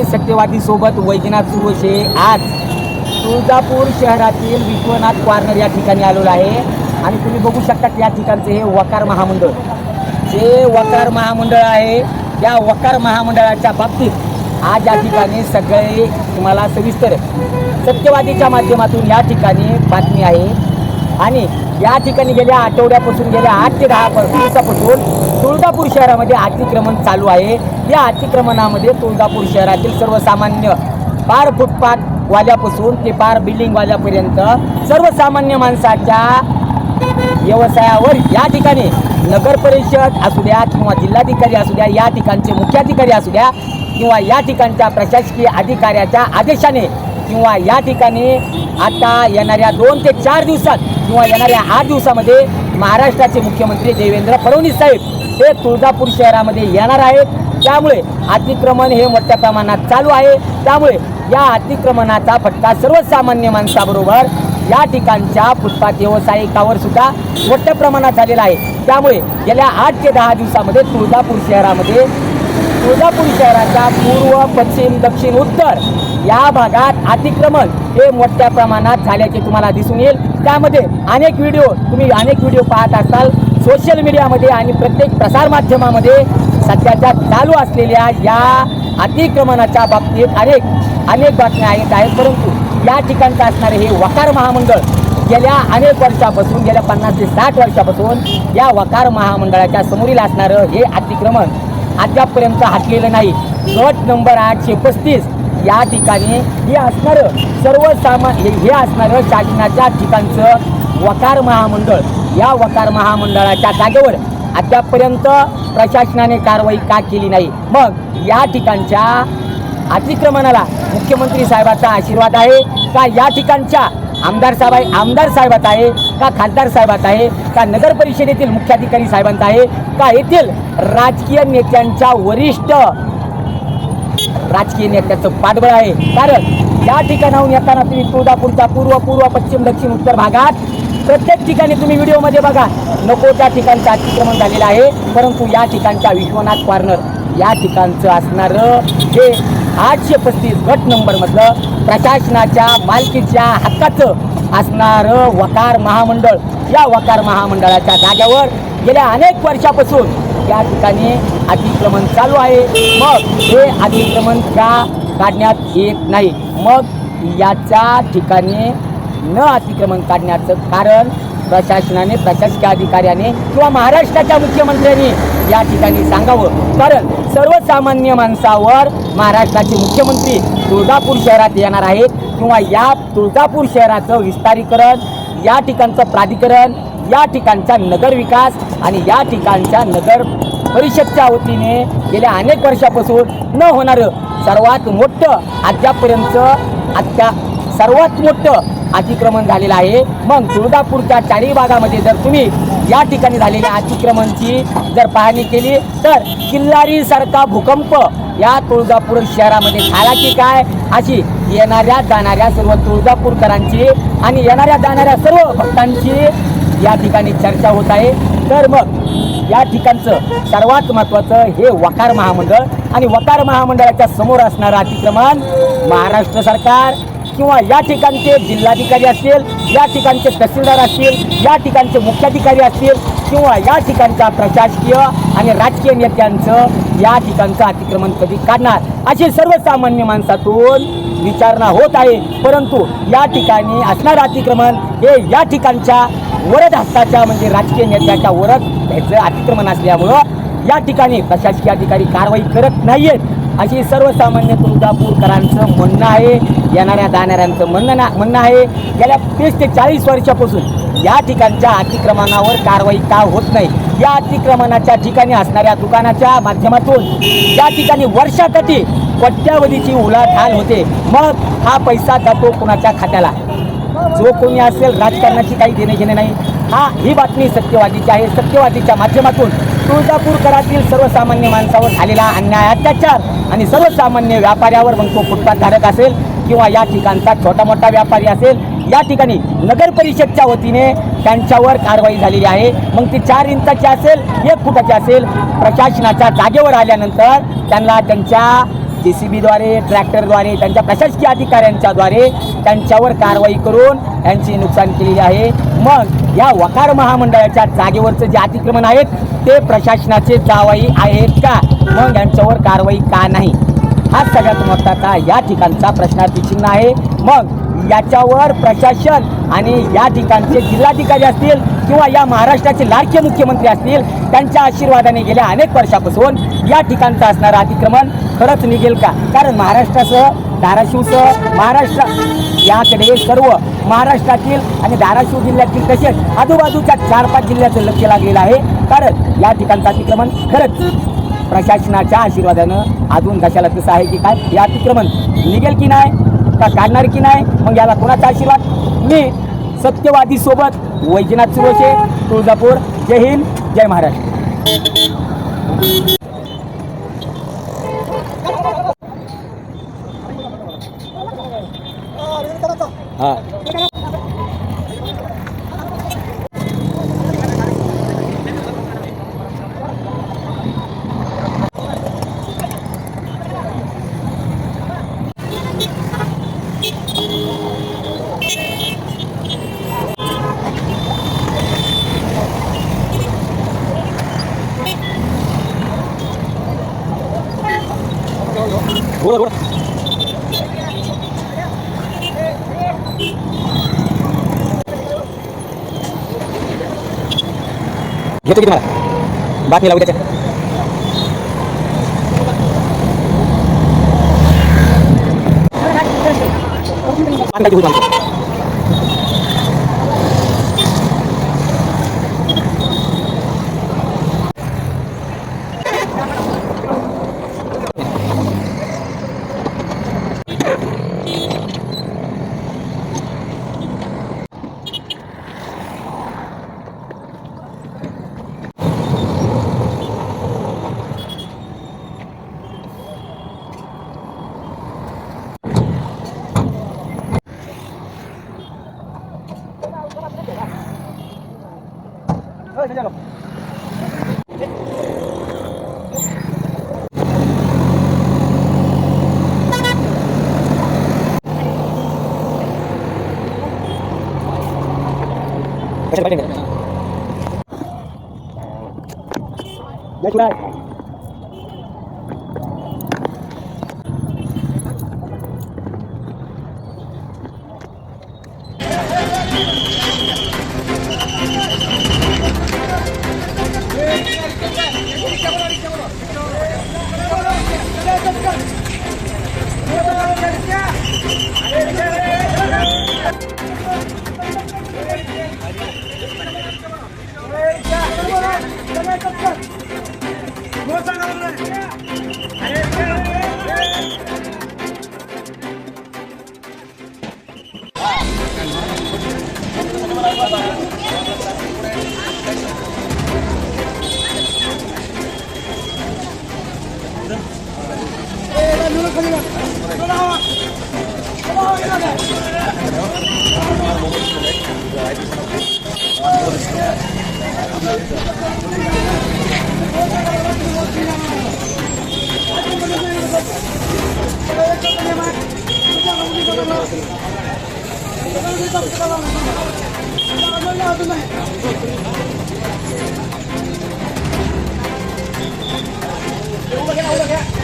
सत्यवादी सोबत वैजनाथ सुरोशे आज तुळजापूर शहरातील विश्वनाथ कॉर्नर या ठिकाणी आलेलो आहे आणि तुम्ही बघू शकता या ठिकाणचे हे वकार महामंडळ, जे वकार महामंडळ आहे त्या वकार महामंडळाच्या बाबतीत आज या ठिकाणी सगळे तुम्हाला सविस्तर सत्यवादीच्या माध्यमातून या ठिकाणी बातमी आहे। आणि या ठिकाणी गेल्या आठवड्यापासून गेल्या 8 ते 10 दिवसापासून तुळजापूर शहरामध्ये अतिक्रमण चालू आहे। या अतिक्रमणामध्ये तुळजापूर शहरातील सर्वसामान्य पार फुटपाथ वाल्यापासून ते पार बिल्डिंग वाल्यापर्यंत सर्वसामान्य माणसाच्या व्यवसायावर या ठिकाणी नगर परिषद असू द्या किंवा जिल्हाधिकारी असू द्या, या ठिकाणचे मुख्याधिकारी असू द्या किंवा या ठिकाणच्या प्रशासकीय अधिकाऱ्याच्या आदेशाने किंवा या ठिकाणी आता येणाऱ्या 2 ते 4 दिवसात किंवा येणाऱ्या 8 दिवसामध्ये महाराष्ट्राचे मुख्यमंत्री देवेंद्र फडणवीस साहेब हे तुळजापूर शहरामध्ये येणार आहेत। त्यामुळे अतिक्रमण हे मोठ्या प्रमाणात चालू आहे। त्यामुळे या अतिक्रमणाचा फटका सर्वसामान्य माणसाबरोबर या ठिकाणच्या फुटपाथ व्यावसायिकावर सुद्धा मोठ्या प्रमाणात झालेला आहे। त्यामुळे गेल्या 8 ते 10 दिवसामध्ये तुळजापूर शहराच्या पूर्व, पश्चिम, दक्षिण, उत्तर या भागात अतिक्रमण हे मोठ्या प्रमाणात झाल्याचे तुम्हाला दिसून येईल। त्यामध्ये तुम्ही अनेक व्हिडिओ पाहत असाल सोशल मीडियामध्ये आणि प्रत्येक प्रसारमाध्यमामध्ये सध्याच्या चालू असलेल्या या अतिक्रमणाच्या बाबतीत अनेक बातम्या आहेत। परंतु या ठिकाणचं असणारे हे वकार महामंडळ गेल्या अनेक वर्षापासून, गेल्या 50 ते 60 वर्षापासून या वकार महामंडळाच्या समोरील असणारं हे अतिक्रमण अद्यापपर्यंत हटलेलं नाही। गट नंबर 835 या ठिकाणी हे असणारं हे असणारं शासनाच्या ठिकाणचं वकार महामंडळ, या वकार महामंडळाच्या जागेवर अद्यापपर्यंत प्रशासनाने कारवाई का केली नाही? मग या ठिकाणच्या अतिक्रमणाला मुख्यमंत्री साहेबांचा आशीर्वाद आहे का? या ठिकाणच्या आमदार साहेबांचा आहे का? खासदार साहेबांचा आहे का? नगर परिषदेतील मुख्याधिकारी साहेबांचा आहे का? येथील राजकीय नेत्यांच्या वरिष्ठ राजकीय नेत्याचं पाठबळ आहे? कारण या ठिकाणाहून येताना तुम्ही तुळजापूरच्या पूर्व, पश्चिम, दक्षिण, उत्तर भागात प्रत्येक ठिकाणी तुम्ही व्हिडिओमध्ये बघा नको त्या ठिकाणचं अतिक्रमण झालेलं आहे। परंतु या ठिकाणच्या विश्वनाथ कॉर्नर या ठिकाणचं असणारं हे 835 गट नंबरमधलं प्रशासनाच्या मालकीच्या हक्काचं असणारं वकार महामंडळ, या वकार महामंडळाच्या जागेवर गेल्या अनेक वर्षापासून या ठिकाणी अतिक्रमण चालू आहे। मग हे अतिक्रमण का काढण्यात येत नाही? मग याच्या ठिकाणी न अतिक्रमण काढण्याचं कारण प्रशासनाने, प्रशासकीय अधिकाऱ्याने किंवा महाराष्ट्राच्या मुख्यमंत्र्यांनी या ठिकाणी सांगावं। कारण सर्वसामान्य माणसावर महाराष्ट्राचे मुख्यमंत्री तुळजापूर शहरात येणार आहेत किंवा या तुळजापूर शहराचं विस्तारीकरण, या ठिकाणचं प्राधिकरण, या ठिकाणचा नगर विकास आणि या ठिकाणच्या नगर परिषदच्या वतीने गेल्या अनेक वर्षापासून न होणारं सर्वात मोठं अतिक्रमण झालेलं आहे। मग तुळजापूरच्या 4 भागामध्ये जर तुम्ही या ठिकाणी झालेल्या अतिक्रमणची जर पाहणी केली तर किल्लारीसारखा भूकंप या तुळजापूर शहरामध्ये झाला की काय, अशी येणाऱ्या जाणाऱ्या सर्व तुळजापूरकरांची आणि येणाऱ्या जाणाऱ्या सर्व भक्तांची या ठिकाणी चर्चा होत आहे। तर मग या ठिकाणचं सर्वात महत्त्वाचं हे वकार महामंडळ आणि वकार महामंडळाच्या समोर असणारं अतिक्रमण महाराष्ट्र सरकार किंवा या ठिकाणचे जिल्हाधिकारी असतील, या ठिकाणचे तहसीलदार असतील, या ठिकाणचे मुख्याधिकारी असतील किंवा या ठिकाणच्या प्रशासकीय आणि राजकीय नेत्यांचं या ठिकाणचं अतिक्रमण कधी काढणार, अशी सर्वसामान्य माणसातून विचारणा होत आहे। परंतु या ठिकाणी असणारं अतिक्रमण हे या ठिकाणच्या वरद हस्ताच्या म्हणजे राजकीय नेत्याच्या वरद ह्याचं अतिक्रमण असल्यामुळं या ठिकाणी प्रशासकीय अधिकारी कारवाई करत नाहीयेत, अशी सर्वसामान्य तुळजापूरकरांचं म्हणणं आहे, येणाऱ्या जाणाऱ्यांचं म्हणणं आहे। गेल्या 30 ते 40 वर्षापासून या ठिकाणच्या अतिक्रमणावर कारवाई का होत नाही? या अतिक्रमणाच्या ठिकाणी असणाऱ्या दुकानाच्या माध्यमातून या ठिकाणी वर्षाकाठी कोट्यावधीची उलाढाल होते। मग हा पैसा जातो कुणाच्या खात्याला? जो कोणी असेल राजकारणाची काही देणे घेणे नाही। ही बातमी सत्यवादीची आहे। सत्यवादीच्या माध्यमातून तुळजापूरकरातील सर्वसामान्य माणसावर झालेला अन्याय, अत्याचार आणि सर्वसामान्य व्यापाऱ्यावर, मग तो फुटपाथधारक असेल किंवा या ठिकाणचा छोटा मोठा व्यापारी असेल, या ठिकाणी नगर परिषदच्या वतीने त्यांच्यावर कारवाई झालेली आहे। मग ती 4 इंचाची असेल, 1 फुटाची असेल, प्रशासनाच्या जागेवर आल्यानंतर त्यांना त्यांच्या JCBद्वारे ट्रॅक्टरद्वारे त्यांच्या प्रशासकीय अधिकाऱ्यांच्याद्वारे त्यांच्यावर कारवाई करून यांची नुकसान केलेली आहे। मग या वकार महामंडळाच्या जागेवरचं जे अतिक्रमण आहेत ते प्रशासनाचे जावाई आहेत का? मग यांच्यावर कारवाई का नाही? हा सगळ्यात महत्त्वाचा या ठिकाणचा प्रश्नार्थी चिन्ह आहे। मग याच्यावर प्रशासन आणि या ठिकाणचे जिल्हाधिकारी असतील किंवा या महाराष्ट्राचे लाडके मुख्यमंत्री असतील त्यांच्या आशीर्वादाने गेल्या अनेक वर्षापासून या ठिकाणचं असणारं अतिक्रमण खरंच निघेल का? कारण महाराष्ट्रासह धाराशिवसह महाराष्ट्र याकडे सर्व महाराष्ट्रातील आणि धाराशिव जिल्ह्यातील तसेच आजूबाजूच्या 4-5 जिल्ह्याचं लक्ष लागलेलं आहे। कारण या ठिकाणचं अतिक्रमण खरंच प्रशासनाच्या आशीर्वादानं अजून कशाला तसं आहे की काय? हे अतिक्रमण निघेल की नाही का काढणार की नाही? मग याला कोणाचा आशीर्वाद? मी सत्यवादी सोबत वैजनाथ सुरोशे, तुळजापूर। जय हिंद, जय महाराष्ट्र। हा बोला घेतो की तुम्हाला बातमी लावू त्याच्या Udah